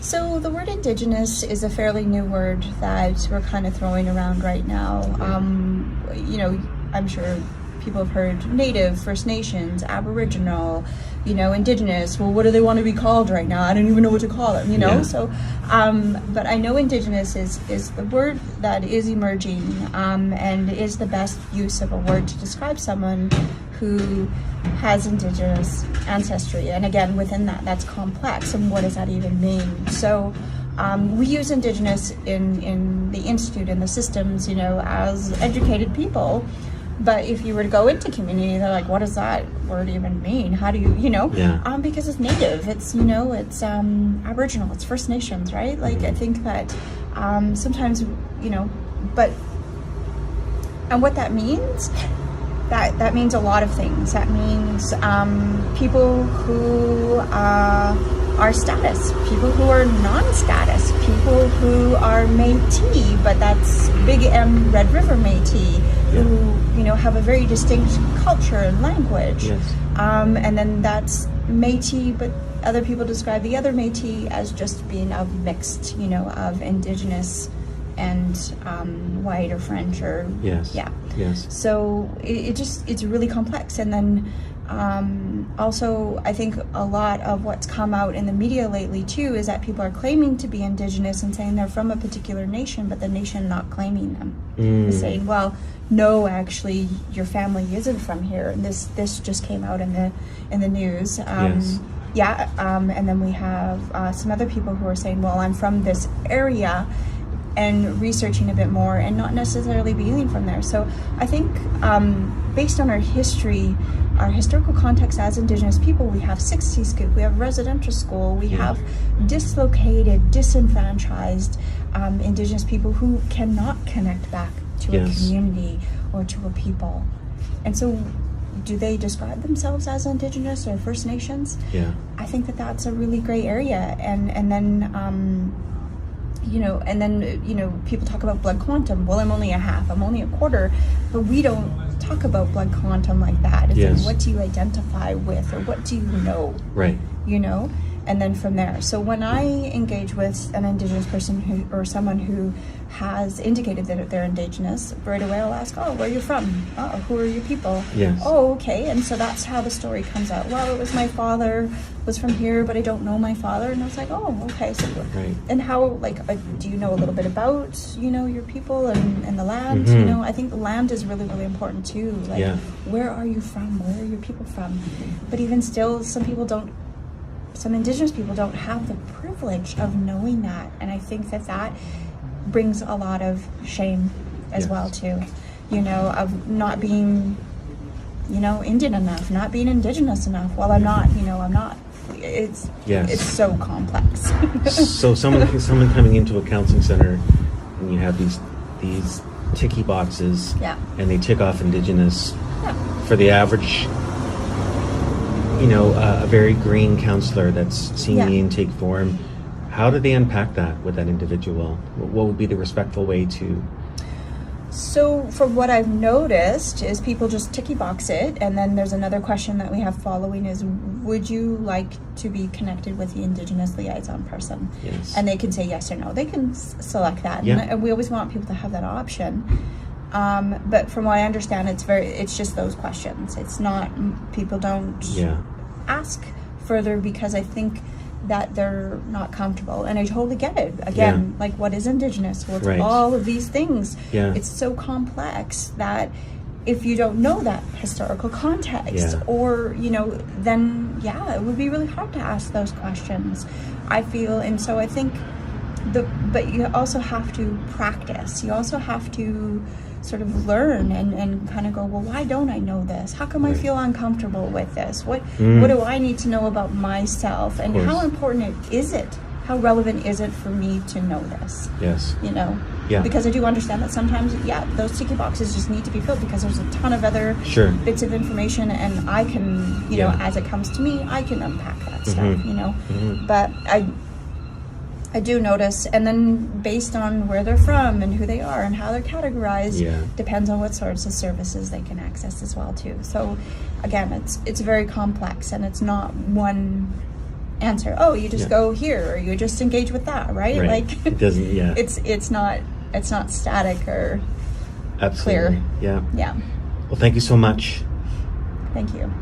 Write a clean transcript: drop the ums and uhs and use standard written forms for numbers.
So the word Indigenous is a fairly new word that we're kind of throwing around right now. I'm sure people have heard Native, First Nations, Aboriginal, Indigenous. Well, what do they want to be called right now? I don't even know what to call them, Yeah. So, but I know Indigenous is the word that is emerging and is the best use of a word to describe someone who has Indigenous ancestry. And again, within that's complex. And what does that even mean? So we use Indigenous in the Institute, in the systems, as educated people. But if you were to go into community, they're like, what does that word even mean? How do you, Yeah. Because it's Native, it's, it's Aboriginal, it's First Nations, right? Like, I think that sometimes, and what that means, that means a lot of things. That means people who are status, people who are non-status, people who are Métis, but that's big M Red River Métis, who have a very distinct culture and language. Yes. And then that's Métis, but other people describe the other Métis as just being of mixed, of Indigenous and white or French or Yes. yeah. Yes. So it's really complex. And then also I think a lot of what's come out in the media lately too is that people are claiming to be Indigenous and saying they're from a particular nation, but the nation not claiming them. They're saying, well, no, actually your family isn't from here, and this just came out in the news. Yes. And then we have some other people who are saying, well, I'm from this area, and researching a bit more and not necessarily being from there. So I think based on our history, our historical context as Indigenous people, we have 60 Scoop, we have residential school, we have dislocated, disenfranchised Indigenous people who cannot connect back to a community or to a people. And so do they describe themselves as Indigenous or First Nations? Yeah. I think that's a really gray area. And then people talk about blood quantum. Well, I'm only a half, I'm only a quarter, but we don't talk about blood quantum like that. It's like, what do you identify with, or what do you know? Right. And then from there. So when I engage with an Indigenous person or someone who has indicated that they're Indigenous, right away I'll ask, oh, where are you from? Oh, who are your people? Yes. Oh, okay. And so that's how the story comes out. Well, it was my father was from here, but I don't know my father. And I was like, oh, okay. So, right. And how, do you know a little bit about, your people and the land? Mm-hmm. I think the land is really, really important too. Where are you from? Where are your people from? But even still, some Indigenous people don't have the privilege of knowing that. And I think that brings a lot of shame as well too, of not being, Indian enough, not being Indigenous enough. Well, I'm not, I'm not. It's so complex. So someone coming into a counseling center, and you have these ticky boxes, and they tick off Indigenous. For the average, a very green counselor that's seeing the intake form, how do they unpack that with that individual? What would be the respectful way to? So from what I've noticed is people just ticky box it, and then there's another question that we have following is, would you like to be connected with the Indigenous liaison person? Yes. And they can say yes or no. They can select that. Yeah. And we always want people to have that option. But from what I understand, it's just those questions. It's not, people don't ask further because I think that they're not comfortable. And I totally get it. Again, what is Indigenous? Well, it's all of these things. Yeah. It's so complex that if you don't know that historical context or, then it would be really hard to ask those questions, I feel. And so I think but you also have to practice. You also have to sort of learn and kind of go, well, why don't I know this? How come I feel uncomfortable with this? What do I need to know about myself? And how important is it? How relevant is it for me to know this? Yes. Because I do understand that sometimes, those ticky boxes just need to be filled because there's a ton of other bits of information, and I can, as it comes to me, I can unpack that stuff, But I do notice, and then based on where they're from and who they are and how they're categorized, depends on what sorts of services they can access as well too. So again, it's very complex, and it's not one answer. Oh, you just go here, or you just engage with that, right? Like it doesn't. Yeah, it's not static or absolutely clear. Yeah. Yeah. Well, thank you so much. Thank you.